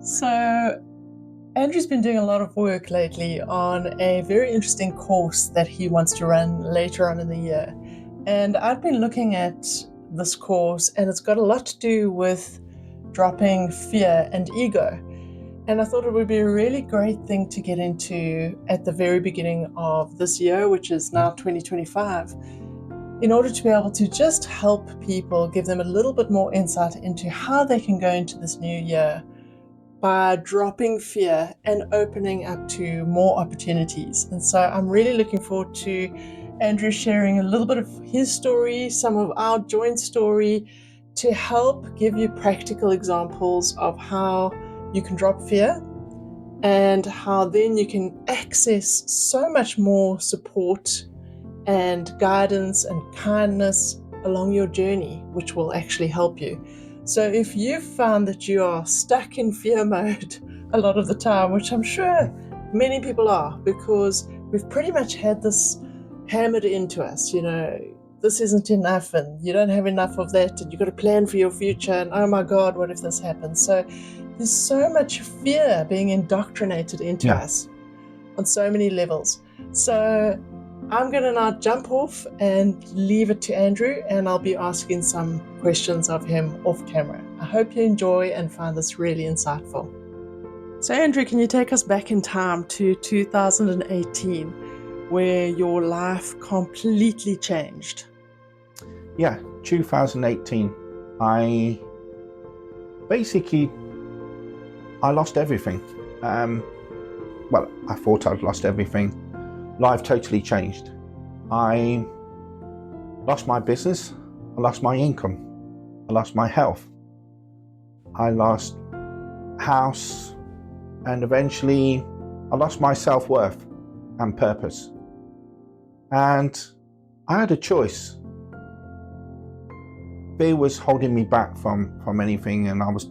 So, Andrew's been doing a lot of work lately on a very interesting course that he wants to run later on in the year. And I've been looking at this course, and it's got a lot to do with dropping fear and ego. And I thought it would be a really great thing to get into at the very beginning of this year, which is now 2025, in order to be able to just help people, give them a little bit more insight into how they can go into this new year by dropping fear and opening up to more opportunities. And so I'm really looking forward to Andrew sharing a little bit of his story, some of our joint story, to help give you practical examples of how you can drop fear and how then you can access so much more support and guidance and kindness along your journey, which will actually help you. So if you've found that you are stuck in fear mode a lot of the time, which I'm sure many people are, because we've pretty much had this hammered into us, this isn't enough and you don't have enough of that and you've got to plan for your future and oh my God, what if this happens? So there's so much fear being indoctrinated into Yeah. us on so many levels. So I'm going to now jump off and leave it to Andrew, and I'll be asking some questions of him off camera. I hope you enjoy and find this really insightful. So, Andrew, can you take us back in time to 2018, where your life completely changed? Yeah, 2018. I basically lost everything. Well, I thought I'd lost everything. Life totally changed. I lost my business, I lost my income, I lost my health, I lost house, and eventually I lost my self-worth and purpose. And I had a choice. Fear was holding me back from anything, and I was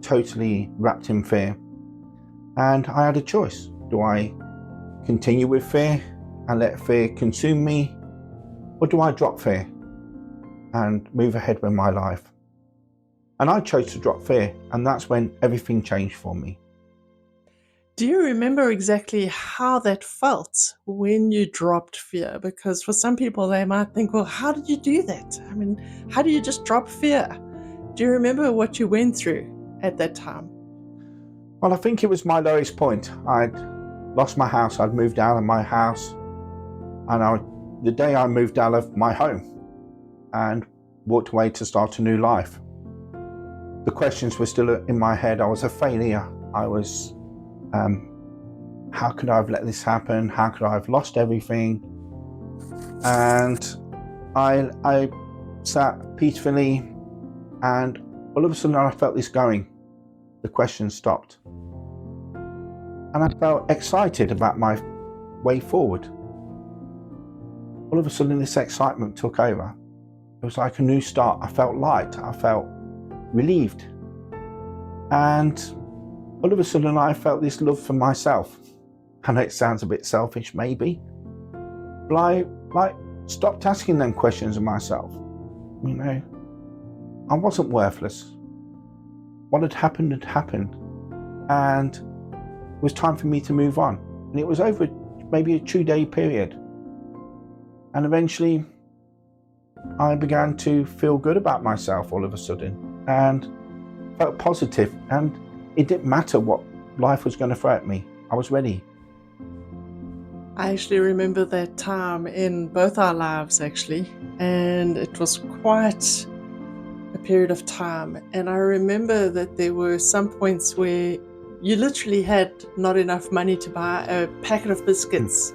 totally wrapped in fear. And I had a choice. Do I continue with fear and let fear consume me, or do I drop fear and move ahead with my life? And I chose to drop fear, and that's when everything changed for me. Do you remember exactly how that felt when you dropped fear? Because for some people, they might think, well, how did you do that? I mean, how do you just drop fear? Do you remember what you went through at that time? Well, I think it was my lowest point. I'd lost my house. I'd moved out of my house, and the day I moved out of my home and walked away to start a new life, the questions were still in my head. I was a failure. I was, how could I have let this happen? How could I have lost everything? And I sat peacefully, and all of a sudden I felt this going. The questions stopped. And I felt excited about my way forward. All of a sudden this excitement took over. It was like a new start. I felt light. I felt relieved. And all of a sudden I felt this love for myself. I know it sounds a bit selfish maybe, but I stopped asking them questions of myself. I wasn't worthless. What had happened, and it was time for me to move on. And it was over maybe a 2-day period. And eventually I began to feel good about myself all of a sudden and felt positive, and it didn't matter what life was going to throw at me. I was ready. I actually remember that time in both our lives, actually, and it was quite a period of time. And I remember that there were some points where you literally had not enough money to buy a packet of biscuits,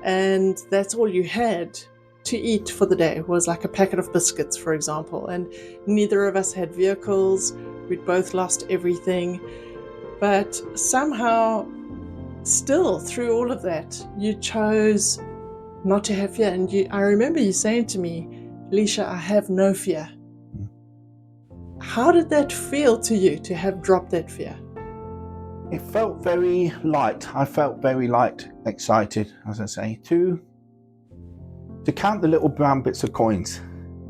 and that's all you had to eat for the day was like a packet of biscuits, for example. And neither of us had vehicles. We'd both lost everything. But somehow, still through all of that, you chose not to have fear. And I remember you saying to me, Lecia, I have no fear. How did that feel to you to have dropped that fear? It felt very light. I felt very light, excited, as I say, to count the little brown bits of coins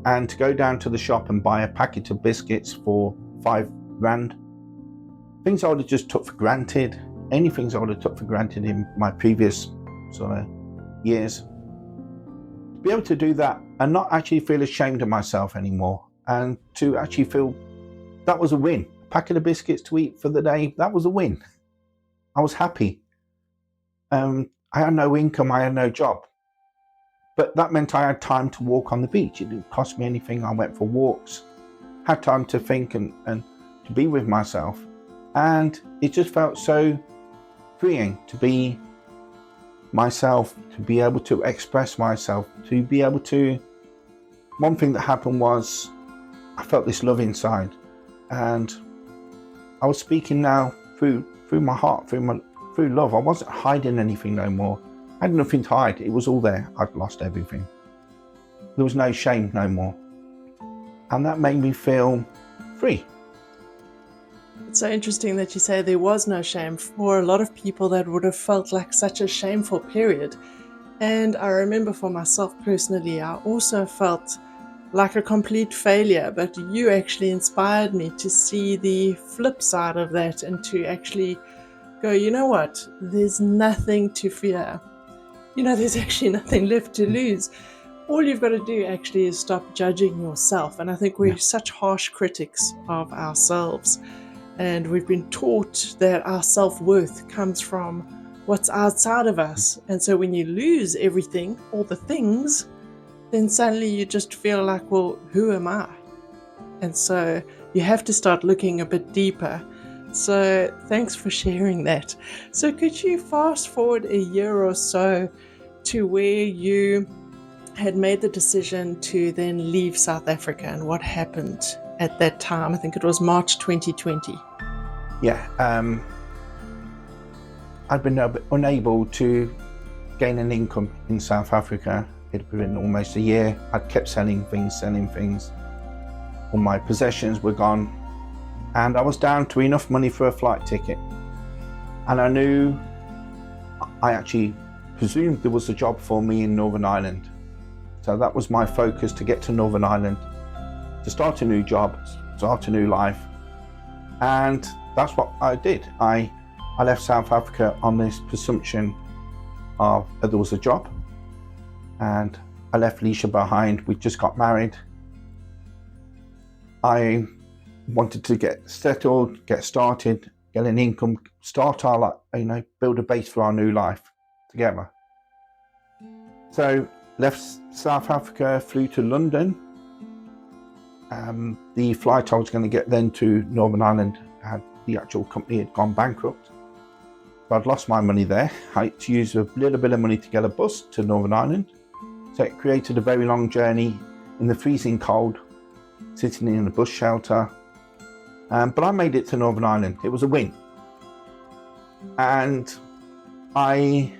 and to go down to the shop and buy a packet of biscuits for 5 rand things I would have just took for granted, any things I would have took for granted in my previous sort of years. To be able to do that and not actually feel ashamed of myself anymore, and to actually feel that was a win. A packet of biscuits to eat for the day, that was a win. I was happy. I had no income, I had no job. But that meant I had time to walk on the beach. It didn't cost me anything. I went for walks, had time to think and to be with myself. And it just felt so freeing to be myself, to be able to express myself, to be able to... One thing that happened was I felt this love inside, and I was speaking now through my heart, through love. I wasn't hiding anything no more. I had nothing to hide. It was all there. I'd lost everything. There was no shame no more. And that made me feel free. It's so interesting that you say there was no shame. For a lot of people, that would have felt like such a shameful period. And I remember for myself personally, I also felt like a complete failure, but you actually inspired me to see the flip side of that and to actually go, you know what, there's nothing to fear. There's actually nothing left to lose. All you've got to do actually is stop judging yourself. And I think we're such harsh critics of ourselves. And we've been taught that our self-worth comes from what's outside of us. And so when you lose everything, all the things, then suddenly you just feel like, well, who am I? And so you have to start looking a bit deeper. So thanks for sharing that. So could you fast forward a year or so to where you had made the decision to then leave South Africa, and what happened at that time? I think it was March 2020. Yeah, I'd been unable to gain an income in South Africa. It had been almost a year. I'd kept selling things. All my possessions were gone. And I was down to enough money for a flight ticket. And I knew, I actually presumed there was a job for me in Northern Ireland. So that was my focus, to get to Northern Ireland, to start a new job, start a new life. And that's what I did. I left South Africa on this presumption of there was a job. And I left Lecia behind. We just got married. I wanted to get settled, get started, get an income, start our life, build a base for our new life together. So left South Africa, flew to London. The flight I was going to get then to Northern Ireland, the actual company had gone bankrupt. So I'd lost my money there. I had to use a little bit of money to get a bus to Northern Ireland. So it created a very long journey in the freezing cold, sitting in a bus shelter. But I made it to Northern Ireland. It was a win. And I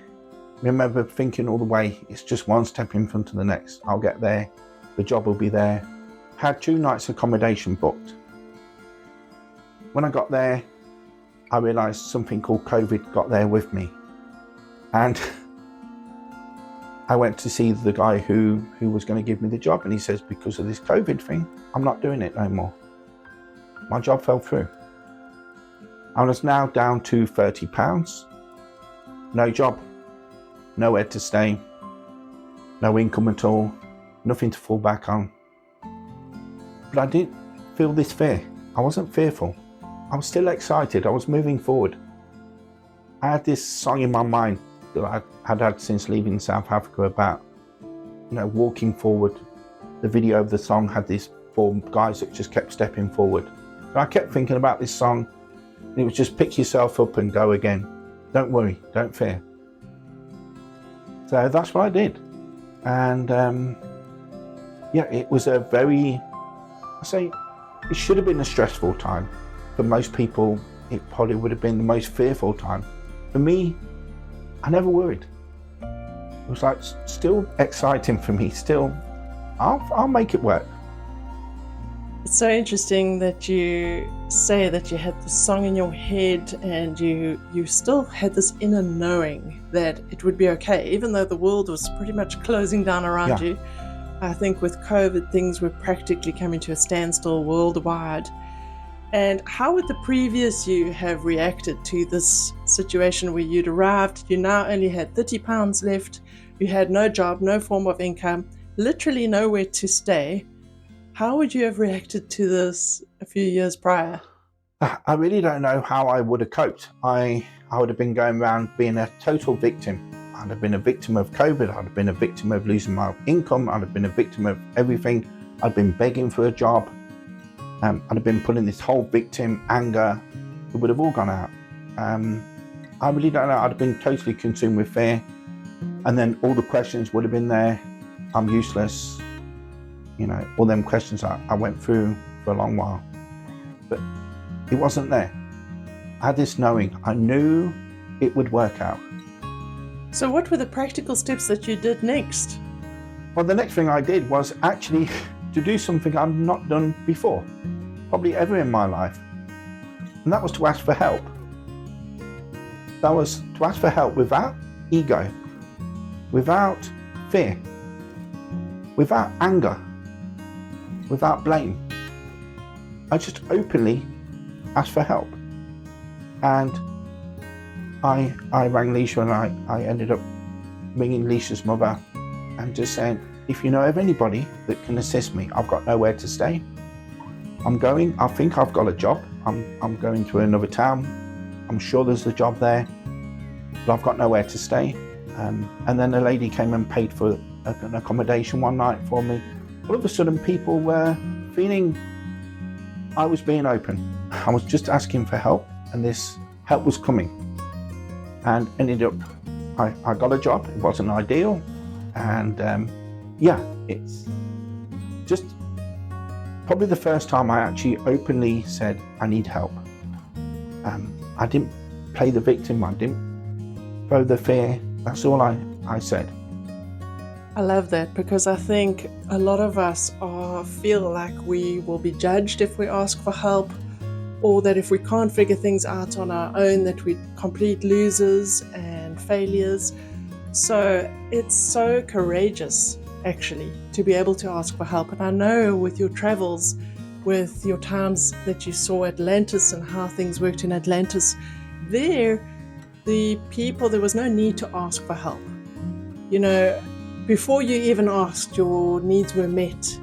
remember thinking all the way, it's just one step in front of the next. I'll get there. The job will be there. Had 2 nights accommodation booked. When I got there, I realised something called COVID got there with me. And I went to see the guy who was going to give me the job, and he says, because of this COVID thing, I'm not doing it no more. My job fell through. I was now down to £30. No job, nowhere to stay, no income at all, nothing to fall back on. But I didn't feel this fear. I wasn't fearful. I was still excited. I was moving forward. I had this song in my mind that I had had since leaving South Africa about, walking forward. The video of the song had these 4 guys that just kept stepping forward. So I kept thinking about this song, and it was just pick yourself up and go again. Don't worry, don't fear. So that's what I did. And it was a very, it should have been a stressful time. For most people, it probably would have been the most fearful time. For me, I never worried. It was still exciting for me. Still, I'll make it work. It's so interesting that you say that you had the song in your head and you still had this inner knowing that it would be okay, even though the world was pretty much closing down around you. I think with COVID, things were practically coming to a standstill worldwide. And how would the previous you have reacted to this situation where you'd arrived, you now only had £30 left, you had no job, no form of income, literally nowhere to stay? How would you have reacted to this a few years prior? I really don't know how I would have coped. I would have been going around being a total victim. I'd have been a victim of COVID. I'd have been a victim of losing my income. I'd have been a victim of everything. I'd been begging for a job. I'd have been putting this whole victim anger. It would have all gone out. I really don't know. I'd have been totally consumed with fear. And then all the questions would have been there. I'm useless. All them questions I went through for a long while. But it wasn't there. I had this knowing. I knew it would work out. So what were the practical steps that you did next? Well, the next thing I did was actually to do something I've not done before, probably ever in my life. And that was to ask for help. That was to ask for help without ego, without fear, without anger, without blame. I just openly asked for help. And I rang Lecia, and I ended up ringing Lecia's mother and just saying, if you know of anybody that can assist me, I've got nowhere to stay. I think I've got a job. I'm going to another town. I'm sure there's a job there, but I've got nowhere to stay. And then a lady came and paid for an accommodation one night for me. All of a sudden, people were feeling I was being open. I was just asking for help, and this help was coming. And ended up, I got a job. It wasn't ideal. And it's just probably the first time I actually openly said, I need help. I didn't play the victim. I didn't throw the fear. That's all I said. I love that, because I think a lot of us feel like we will be judged if we ask for help, or that if we can't figure things out on our own, that we're complete losers and failures. So it's so courageous, actually, to be able to ask for help. And I know with your travels, with your times that you saw Atlantis and how things worked in Atlantis, there was no need to ask for help. Before you even asked, your needs were met.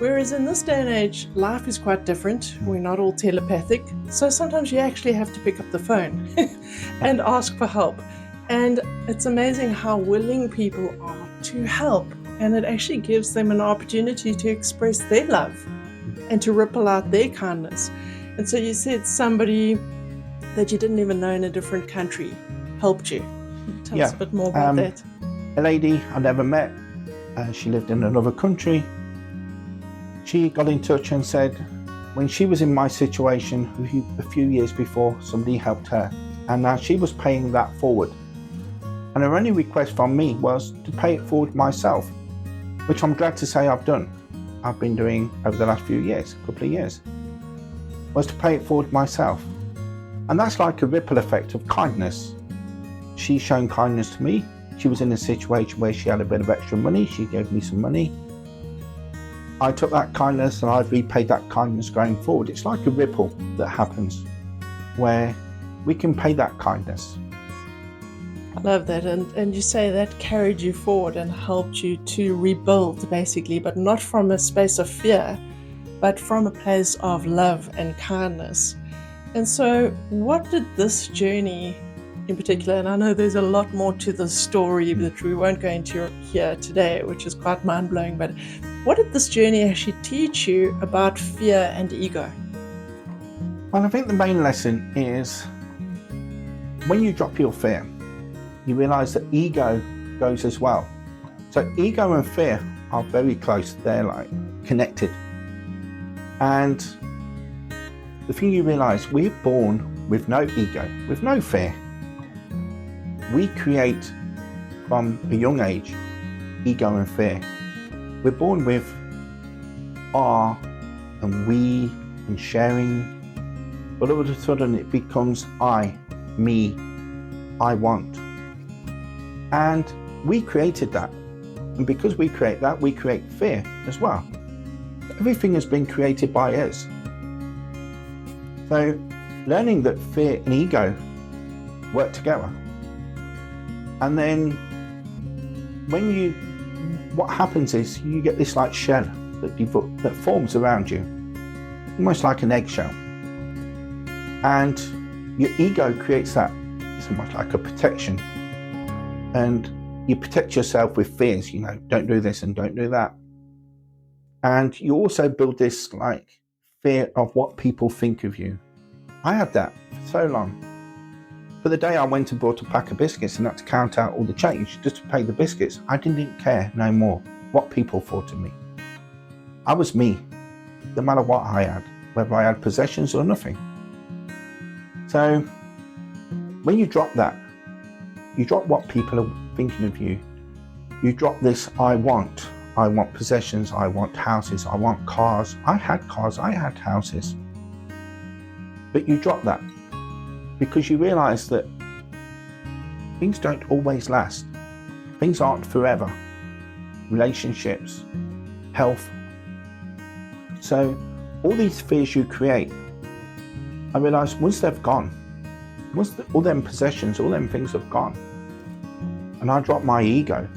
Whereas in this day and age, life is quite different. We're not all telepathic. So sometimes you actually have to pick up the phone and ask for help. And it's amazing how willing people are to help. And it actually gives them an opportunity to express their love and to ripple out their kindness. And so you said somebody that you didn't even know in a different country helped you. Tell us a bit more about that. A lady I never met. She lived in another country. She got in touch and said when she was in my situation a few years before, somebody helped her. And now she was paying that forward. And her only request from me was to pay it forward myself, which I'm glad to say I've done. I've been doing over the last couple of years, was to pay it forward myself. And that's like a ripple effect of kindness. She's shown kindness to me. She was in a situation where she had a bit of extra money. She gave me some money. I took that kindness and I've repaid that kindness going forward. It's like a ripple that happens where we can pay that kindness. I love that. And you say that carried you forward and helped you to rebuild, basically, but not from a space of fear, but from a place of love and kindness. And so what did this journey in particular, and I know there's a lot more to the story that we won't go into here today, which is quite mind-blowing, but what did this journey actually teach you about fear and ego? Well, I think the main lesson is when you drop your fear, you realize that ego goes as well. So ego and fear are very close. They're like connected. And the thing you realize, we're born with no ego, with no fear. We create from a young age ego and fear. We're born with are and we and sharing, but all of a sudden it becomes I, me, I want. And we created that. And because we create that, we create fear as well. Everything has been created by us. So learning that fear and ego work together. And then what happens is you get this like shell that forms around you, almost like an eggshell. And your ego creates that. It's almost like a protection. And you protect yourself with fears, don't do this and don't do that. And you also build this like fear of what people think of you. I had that for so long. For the day I went and bought a pack of biscuits and had to count out all the change just to pay the biscuits, I didn't care no more what people thought of me. I was me, no matter what I had, whether I had possessions or nothing. So when you drop that, you drop what people are thinking of you. You drop this I want possessions, I want houses, I want cars. I had cars, I had houses. But you drop that because you realize that things don't always last. Things aren't forever. Relationships, health. So all these fears you create, I realized once they've gone, all them possessions, all them things have gone, and I drop my ego,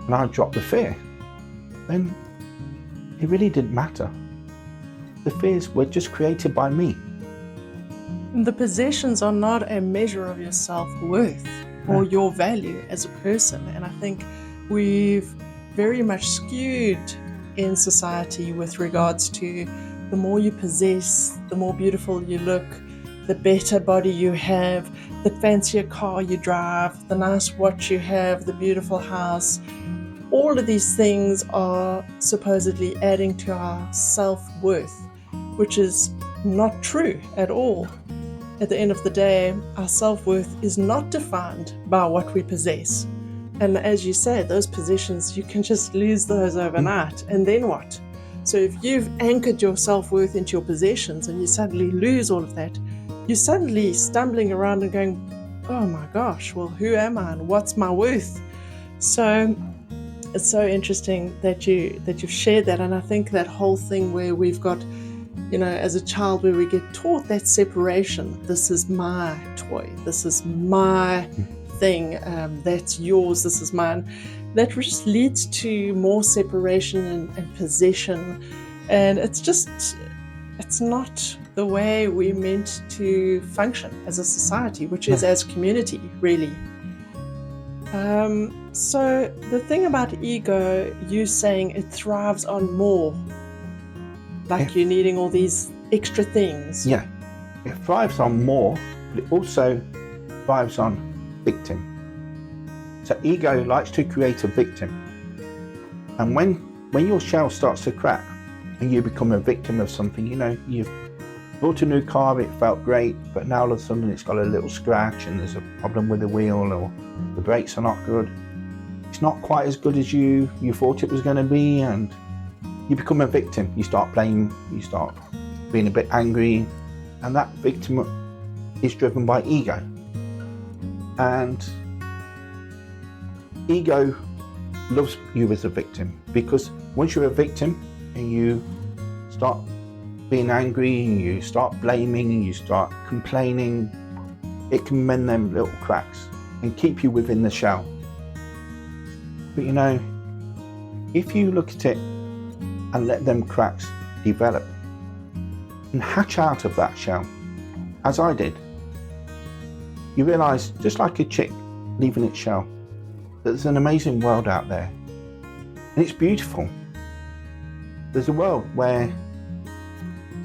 and I dropped the fear, then it really didn't matter. The fears were just created by me. The possessions are not a measure of your self-worth or your value as a person. And I think we've very much skewed in society with regards to the more you possess, the more beautiful you look, the better body you have, the fancier car you drive, the nice watch you have, the beautiful house. All of these things are supposedly adding to our self-worth, which is not true at all. At the end of the day, our self-worth is not defined by what we possess. And as you say, those possessions, you can just lose those overnight. And then what? So if you've anchored your self-worth into your possessions and you suddenly lose all of that, you're suddenly stumbling around and going, oh my gosh, well, who am I and what's my worth? So it's so interesting that you've shared that. And I think that whole thing where we've got, as a child, where we get taught that separation, this is my toy, this is my thing, that's yours, this is mine, that just leads to more separation and possession. And it's not the way we're meant to function as a society, which is as community, really. So the thing about ego, you saying it thrives on more, like you're needing all these extra things. Yeah, it thrives on more, but it also thrives on victim. So ego likes to create a victim. And when your shell starts to crack and you become a victim of something, you've bought a new car, it felt great, but now all of a sudden it's got a little scratch and there's a problem with the wheel or the brakes are not good. It's not quite as good as you thought it was going to be, and you become a victim. You start blaming, you start being a bit angry, and that victim is driven by ego. And ego loves you as a victim, because once you're a victim and you start being angry and you start blaming and you start complaining, it can mend them little cracks and keep you within the shell. But if you look at it and let them cracks develop and hatch out of that shell, as I did, you realise, just like a chick leaving its shell, that there's an amazing world out there. And it's beautiful. There's a world where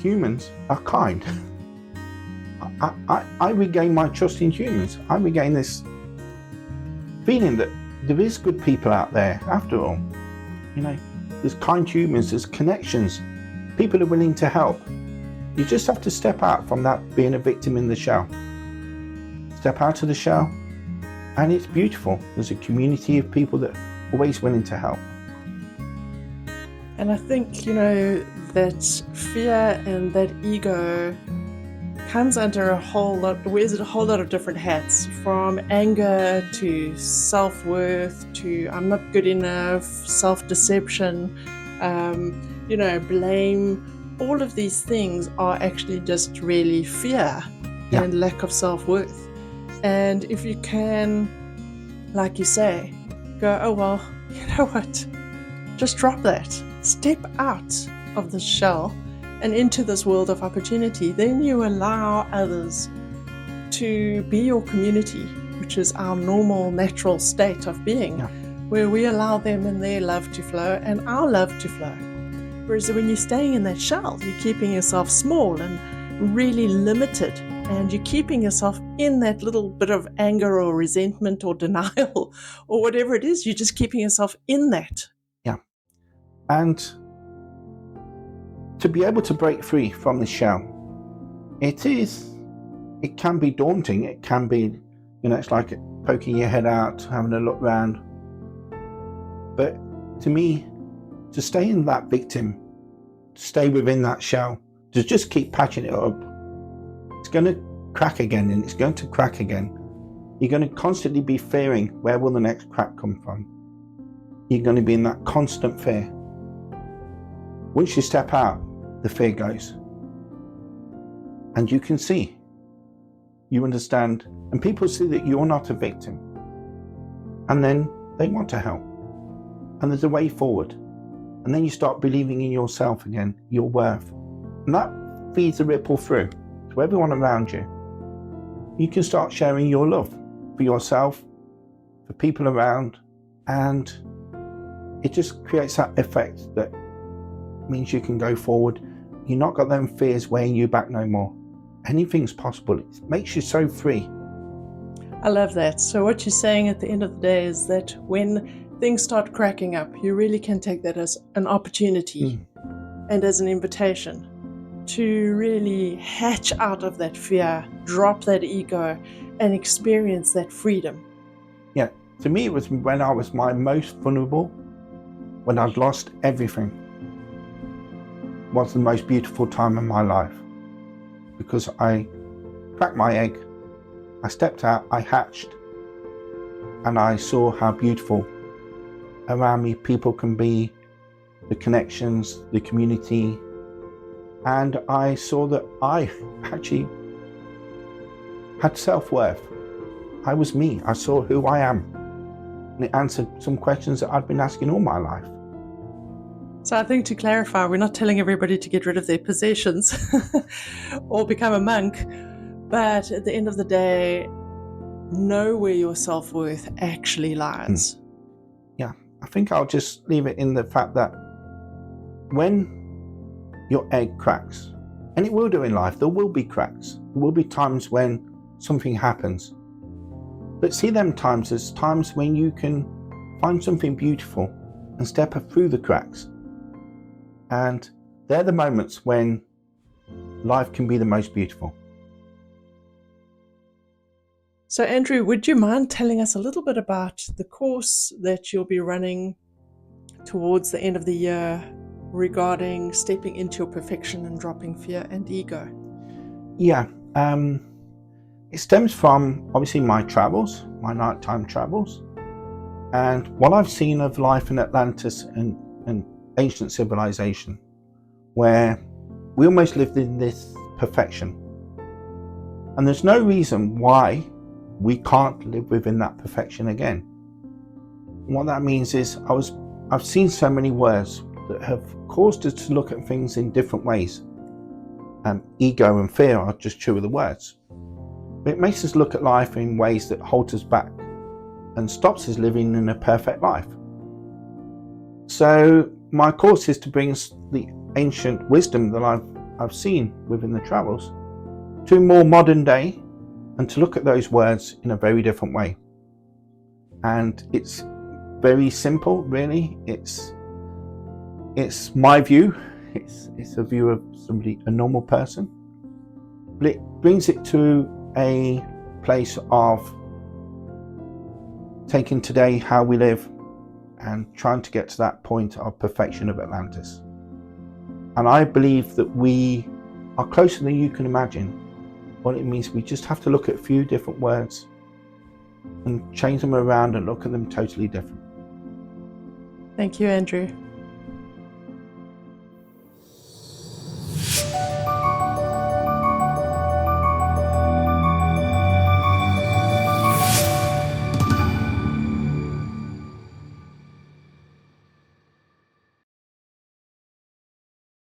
humans are kind. I regain my trust in humans. I regain this feeling that there is good people out there after all. There's kind humans, there's connections, people are willing to help. You just have to step out from that being a victim in the shell. Step out of the shell, and it's beautiful. There's a community of people that are always willing to help. And I think, that fear and that ego comes under wears a whole lot of different hats, from anger to self-worth to I'm not good enough, self-deception, blame, all of these things are actually just really fear Yeah. and lack of self-worth. And if you can, like you say, go, oh, well, you know what? Just drop that. Step out of the shell and into this world of opportunity. Then you allow others to be your community, which is our normal, natural state of being, where we allow them and their love to flow and our love to flow. Whereas when you're staying in that shell, you're keeping yourself small and really limited, and you're keeping yourself in that little bit of anger or resentment or denial or whatever it is. You're just keeping yourself in that. Yeah. And to be able to break free from the shell, it can be daunting. It can be, it's like poking your head out, having a look around. But to me, to stay in that victim, to stay within that shell, to just keep patching it up, it's going to crack again, and it's going to crack again. You're going to constantly be fearing, where will the next crack come from? You're going to be in that constant fear. Once you step out, the fear goes. And you can see, you understand, and people see that you're not a victim. And then they want to help. And there's a way forward. And then you start believing in yourself again, your worth. And that feeds a ripple through to everyone around you. You can start sharing your love for yourself, for people around, and it just creates that effect that means you can go forward. You've not got them fears weighing you back no more. Anything's possible. It makes you so free. I love that. So what you're saying at the end of the day is that when things start cracking up, you really can take that as an opportunity and as an invitation to really hatch out of that fear, drop that ego, and experience that freedom. Yeah, to me it was when I was my most vulnerable, when I'd lost everything, was the most beautiful time in my life, because I cracked my egg, I stepped out, I hatched, and I saw how beautiful around me people can be, the connections, the community, and I saw that I actually had self-worth. I was me. I saw who I am, and it answered some questions that I'd been asking all my life. So I think, to clarify, we're not telling everybody to get rid of their possessions or become a monk, but at the end of the day, know where your self-worth actually lies. Yeah, I think I'll just leave it in the fact that when your egg cracks, and it will do in life, there will be cracks, there will be times when something happens, but see them times as times when you can find something beautiful and step through the cracks. And they're the moments when life can be the most beautiful. So Andrew, would you mind telling us a little bit about the course that you'll be running towards the end of the year regarding stepping into your perfection and dropping fear and ego? Yeah, it stems from obviously my travels, my nighttime travels, and what I've seen of life in Atlantis and ancient civilization, where we almost lived in this perfection. And there's no reason why we can't live within that perfection again. And what that means is I've seen so many words that have caused us to look at things in different ways. Ego and fear are just two of the words. But it makes us look at life in ways that hold us back and stops us living in a perfect life. So my course is to bring the ancient wisdom that I've seen within the travels to more modern day, and to look at those words in a very different way. And it's very simple, really. It's my view. It's a view of somebody, a normal person, but it brings it to a place of taking today how we live and trying to get to that point of perfection of Atlantis. And I believe that we are closer than you can imagine. What it means, we just have to look at a few different words and change them around and look at them totally different. Thank you, Andrew.